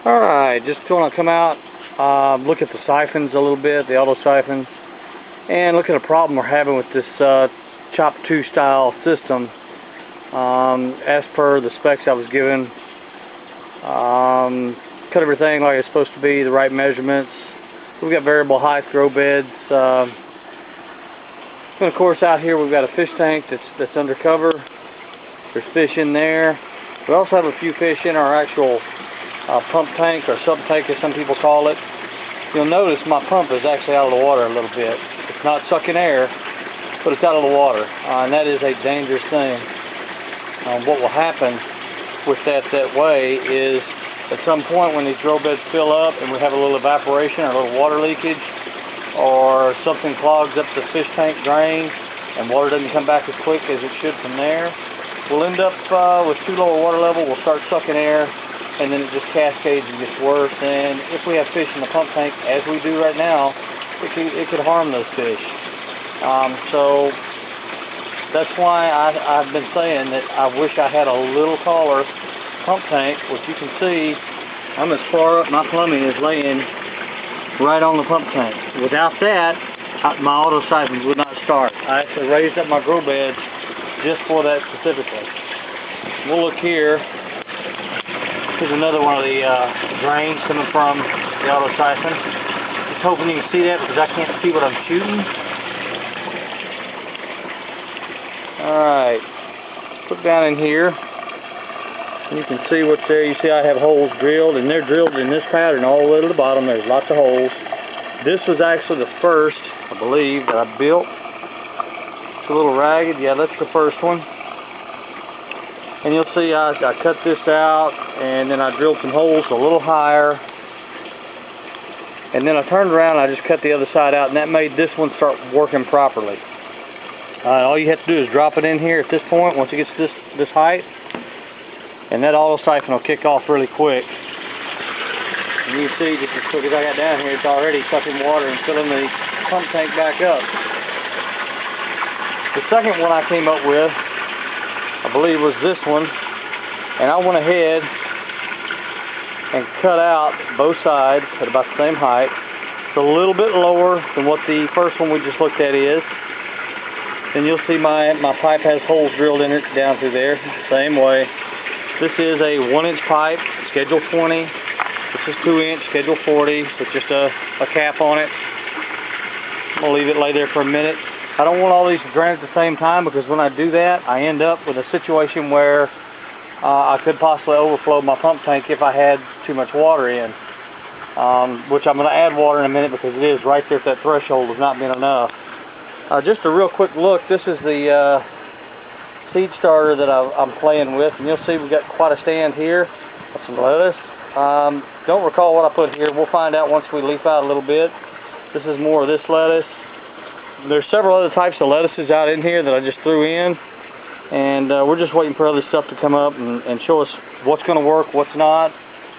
Alright, just going to come out, look at the siphons a little bit, the auto siphons, and look at a problem we're having with this Chop 2 style system. As per the specs I was given, cut everything like it's supposed to be, the right measurements. We've got variable height grow beds. And of course out here we've got a fish tank that's undercover. There's fish in there. We also have a few fish in our actual pump tank, or sub tank as some people call it. You'll notice my pump is actually out of the water a little bit. It's not sucking air, but it's out of the water, and that is a dangerous thing. What will happen with that way is at some point when these grow beds fill up and we have a little evaporation or a little water leakage, or something clogs up the fish tank drain and water doesn't come back as quick as it should from there, we'll end up with too low a water level. We'll start sucking air, and then it just cascades and gets worse. And if we have fish in the pump tank, as we do right now, it could harm those fish. So that's why I've been saying that I wish I had a little taller pump tank, which you can see I'm as far up, my plumbing is laying right on the pump tank. Without that, my auto siphons would not start. I actually raised up my grow beds just for that specifically. We'll look here. Here's another one of the drains coming from the auto siphon. Just hoping you can see that because I can't see what I'm shooting. Alright, look down in here. You can see what's there. You see I have holes drilled, and they're drilled in this pattern all the way to the bottom. There's lots of holes. This was actually the first, I believe, that I built. It's a little ragged. Yeah, that's the first one. And you'll see I cut this out, and then I drilled some holes a little higher. And then I turned around and I just cut the other side out, and that made this one start working properly. All you have to do is drop it in here at this point once it gets this height, and that auto siphon will kick off really quick. And you see, just as quick as I got down here, it's already sucking water and filling the pump tank back up. The second one I came up with, I believe, was this one, and I went ahead and cut out both sides at about the same height. It's a little bit lower than what the first one we just looked at is. And you'll see my pipe has holes drilled in it down through there, same way. This is a 1-inch pipe, schedule 20. This is 2-inch, schedule 40, with just a cap on it. I'm going to leave it lay there for a minute. I don't want all these to drain at the same time, because when I do that, I end up with a situation where I could possibly overflow my pump tank if I had too much water in. Which I'm going to add water in a minute, because it is right there at that threshold of not being enough. Just a real quick look, this is the seed starter that I'm playing with, and you'll see we've got quite a stand here of some lettuce. Don't recall what I put here. We'll find out once we leaf out a little bit. This is more of this lettuce. There's several other types of lettuces out in here that I just threw in, and we're just waiting for other stuff to come up and show us what's going to work, what's not.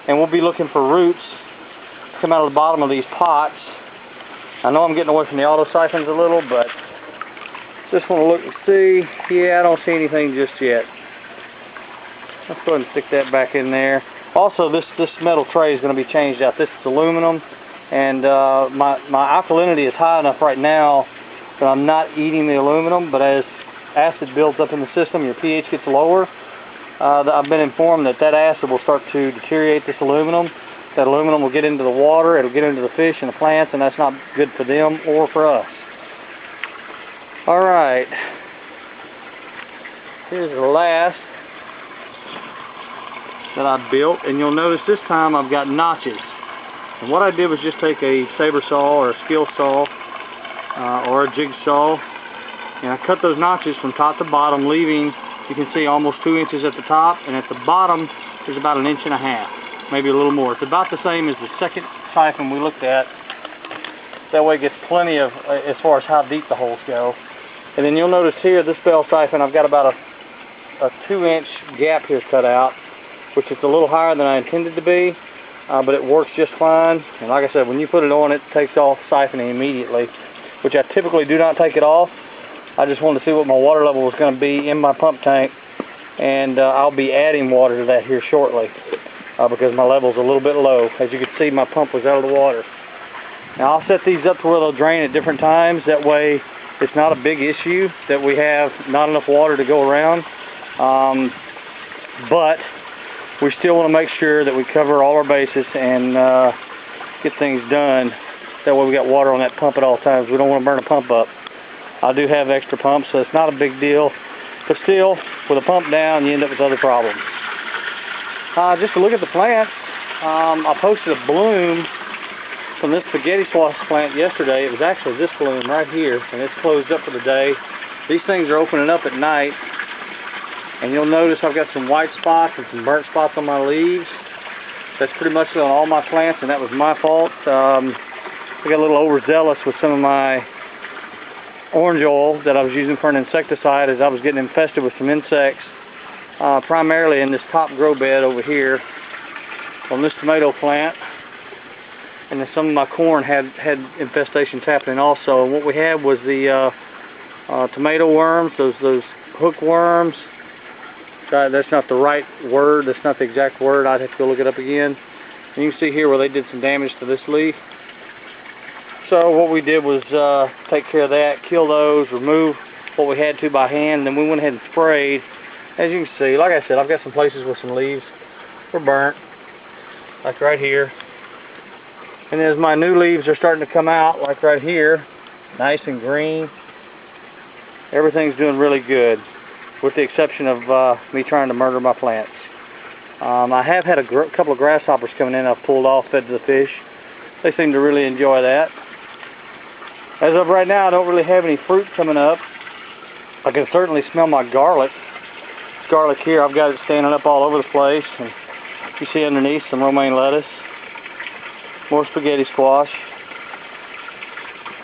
And we'll be looking for roots to come out of the bottom of these pots. I know I'm getting away from the auto siphons a little, but just want to look and see. Yeah, I don't see anything just yet. Let's go ahead and stick that back in there. Also, this metal tray is going to be changed out. This is aluminum, and my alkalinity is high enough right now that I'm not eating the aluminum, but as acid builds up in the system, your pH gets lower. I've been informed that acid will start to deteriorate this aluminum. That aluminum will get into the water, it'll get into the fish and the plants, and that's not good for them or for us. Alright, here's the last that I built, and you'll notice this time I've got notches. And what I did was just take a saber saw or a skill saw or a jigsaw, and I cut those notches from top to bottom, leaving, you can see, almost 2 inches at the top, and at the bottom there's about 1.5 inches. Maybe a little more. It's about the same as the second siphon we looked at. That way it gets plenty of, as far as how deep the holes go. And then you'll notice here, this bell siphon, I've got about a 2-inch gap here cut out, which is a little higher than I intended to be, but it works just fine. And like I said, when you put it on, it takes off siphoning immediately, which I typically do not take it off. I just wanted to see what my water level was going to be in my pump tank, and I'll be adding water to that here shortly. because my level's a little bit low. As you can see, my pump was out of the water. Now I'll set these up to where they'll drain at different times. That way it's not a big issue that we have not enough water to go around. But we still want to make sure that we cover all our bases and get things done. That way we got water on that pump at all times. We don't want to burn a pump up. I do have extra pumps, so it's not a big deal. But still, with a pump down, you end up with other problems. Just to look at the plants, I posted a bloom from this spaghetti squash plant yesterday. It was actually this bloom right here, and it's closed up for the day. These things are opening up at night, and you'll notice I've got some white spots and some burnt spots on my leaves. That's pretty much on all my plants, and that was my fault. I got a little overzealous with some of my orange oil that I was using for an insecticide as I was getting infested with some insects, primarily in this top grow bed over here on this tomato plant. And then some of my corn had infestations happening also. And what we had was the tomato worms, those hookworms. That's not the right word. That's not the exact word. I'd have to go look it up again. And you can see here where they did some damage to this leaf. So what we did was take care of that, kill those, remove what we had to by hand, and then we went ahead and sprayed. As you can see, like I said, I've got some places where some leaves were burnt, like right here. And as my new leaves are starting to come out, like right here, nice and green, everything's doing really good, with the exception of me trying to murder my plants. I have had a couple of grasshoppers coming in I've pulled off, fed to the fish. They seem to really enjoy that. As of right now, I don't really have any fruit coming up. I can certainly smell my garlic. This garlic here, I've got it standing up all over the place. And you see underneath some romaine lettuce. More spaghetti squash.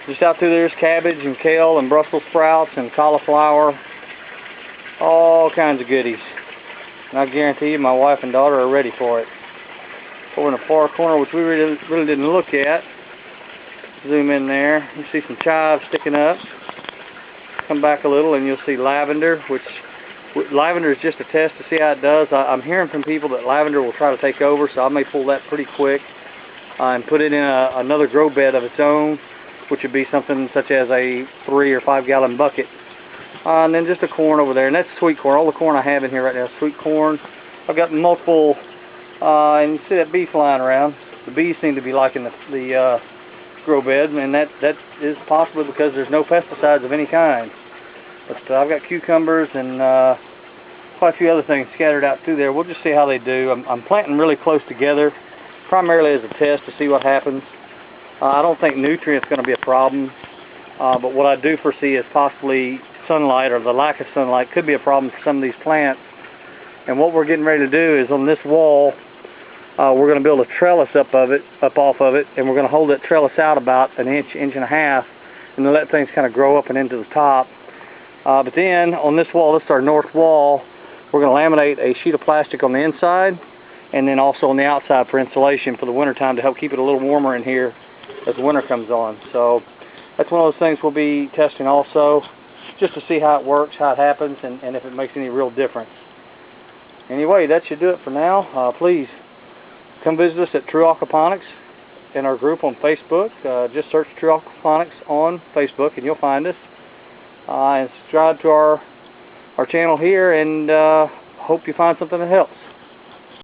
Just out through there's cabbage and kale and Brussels sprouts and cauliflower. All kinds of goodies. And I guarantee you my wife and daughter are ready for it. Over in the far corner, which we really didn't look at. Zoom in there. You see some chives sticking up. Come back a little and you'll see lavender, which lavender is just a test to see how it does. I'm hearing from people that lavender will try to take over, so I may pull that pretty quick and put it in another grow bed of its own, which would be something such as a 3 or 5 gallon bucket. And then just a corn over there, and that's sweet corn. All the corn I have in here right now is sweet corn. I've got multiple, and you see that bee flying around. The bees seem to be liking the grow bed, and that is possibly because there's no pesticides of any kind. But I've got cucumbers and quite a few other things scattered out through there. We'll just see how they do. I'm planting really close together, primarily as a test to see what happens. I don't think nutrients going to be a problem, but what I do foresee is possibly sunlight, or the lack of sunlight could be a problem for some of these plants. And what we're getting ready to do is on this wall, we're going to build a trellis up off of it, and we're going to hold that trellis out about an inch and a half, and then let things kind of grow up and into the top. But then on this wall, this is our north wall, we're going to laminate a sheet of plastic on the inside, and then also on the outside for insulation for the winter time to help keep it a little warmer in here as the winter comes on. So that's one of those things we'll be testing also, just to see how it works, how it happens, and if it makes any real difference. Anyway, that should do it for now. Please come visit us at True Aquaponics in our group on Facebook. Just search True Aquaponics on Facebook and you'll find us. And subscribe to our channel here, and hope you find something that helps.